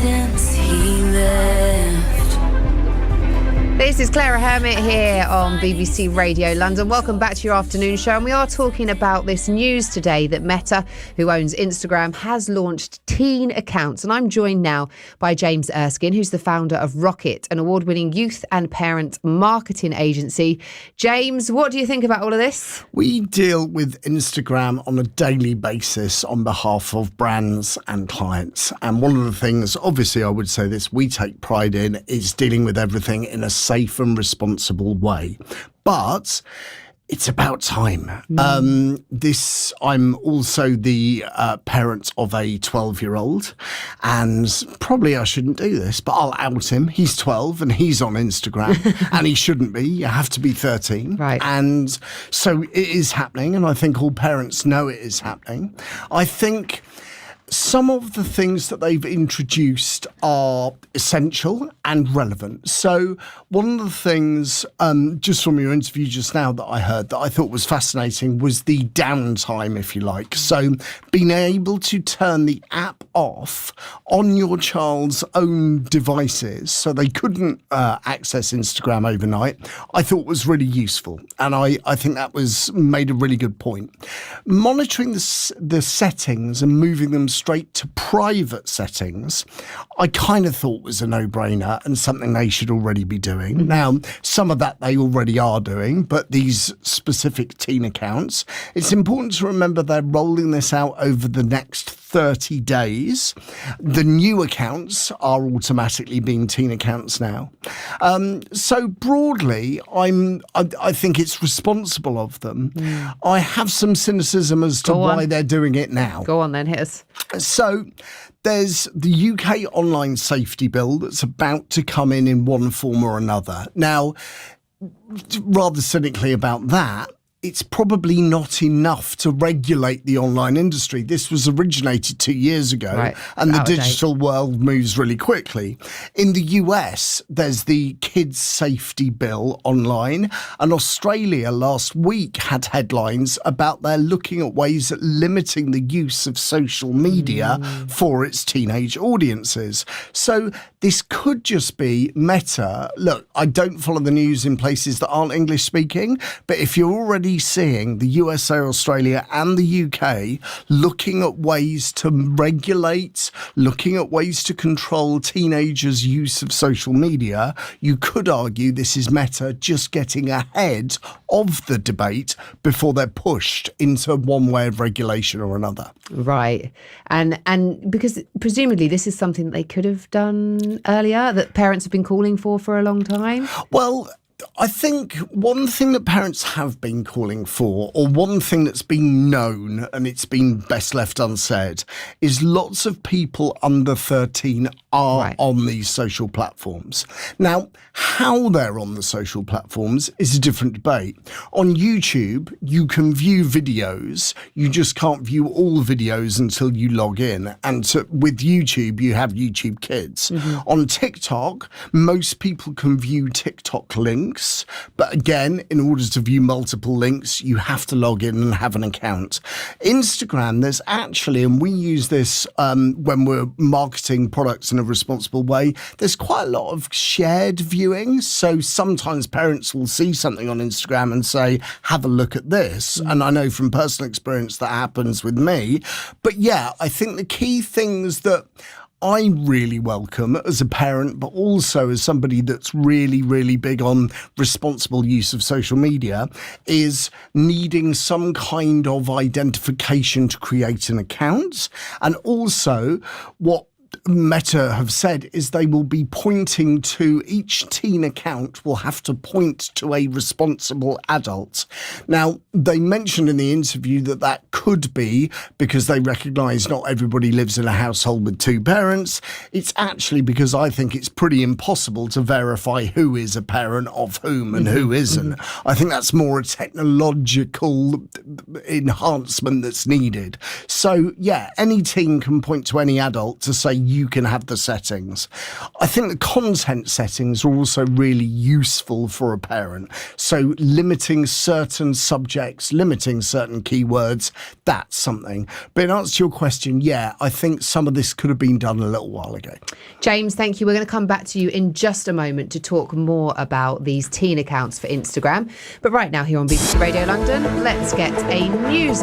since he left. This is Clara Hermit here on BBC Radio London. Welcome back to your afternoon show. And we are talking about this news today that Meta, who owns Instagram, has launched teen accounts. And I'm joined now by James Erskine, who's the founder of Rocket, an award-winning youth and parent marketing agency. James, what do you think about all of this? We deal with Instagram on a daily basis on behalf of brands and clients. And one of the things, obviously, I would say this, we take pride in is dealing with everything in a safe and responsible way. But it's about time. I'm also the parent of a 12-year-old, and probably I shouldn't do this, but I'll out him. He's 12 and he's on Instagram, and he shouldn't be. You have to be 13. Right. And so it is happening, and I think all parents know it is happening. I think some of the things that they've introduced are essential and relevant. So one of the things, just from your interview just now that I heard that I thought was fascinating was the downtime, if you like. So being able to turn the app off on your child's own devices so they couldn't access Instagram overnight, I thought was really useful. And I think that was made a really good point. Monitoring the settings and moving them straight to private settings, I kind of thought was a no-brainer and something they should already be doing. Now, some of that they already are doing, but these specific teen accounts, it's important to remember they're rolling this out over the next 30 days. The new accounts are automatically being teen accounts now. So broadly, I think it's responsible of them. I have some cynicism as to why they're doing it now. Go on then, hit us. So there's the UK online safety bill that's about to come in one form or another. Now, rather cynically about that, it's probably not enough to regulate the online industry. This was originated 2 years ago, right, and the digital world moves really quickly. In the US, there's the Kids Safety Bill online, and Australia last week had headlines about they're looking at ways at limiting the use of social media for its teenage audiences. So this could just be Meta. Look, I don't follow the news in places that aren't English speaking, but if you're already seeing the USA, Australia and the UK looking at ways to regulate, looking at ways to control teenagers' use of social media, you could argue this is Meta just getting ahead of the debate before they're pushed into one way of regulation or another. Right. And because presumably this is something that they could have done earlier, that parents have been calling for a long time? Well, I think one thing that parents have been calling for, or one thing that's been known and it's been best left unsaid, is lots of people under 13 are on these social platforms. Now, how they're on the social platforms is a different debate. On YouTube, you can view videos. You just can't view all videos until you log in. And with YouTube, you have YouTube Kids. On TikTok, most people can view TikTok links. But again, in order to view multiple links, you have to log in and have an account. Instagram, there's actually, and we use this when we're marketing products in a responsible way, there's quite a lot of shared viewing. So sometimes parents will see something on Instagram and say, have a look at this. And I know from personal experience that happens with me. But yeah, I think the key things that I really welcome as a parent, but also as somebody that's really, really big on responsible use of social media, is needing some kind of identification to create an account. And also what Meta have said is they will be pointing to each teen account will have to point to a responsible adult. Now, they mentioned in the interview that could be because they recognise not everybody lives in a household with two parents. It's actually because I think it's pretty impossible to verify who is a parent of whom and who isn't. I think that's more a technological enhancement that's needed. So, yeah, any teen can point to any adult to say, you can have the settings. I think the content settings are also really useful for a parent. So limiting certain subjects, limiting certain keywords, that's something. But in answer to your question, yeah, I think some of this could have been done a little while ago. James, thank you. We're going to come back to you in just a moment to talk more about these teen accounts for Instagram. But right now here on BBC Radio London, let's get a news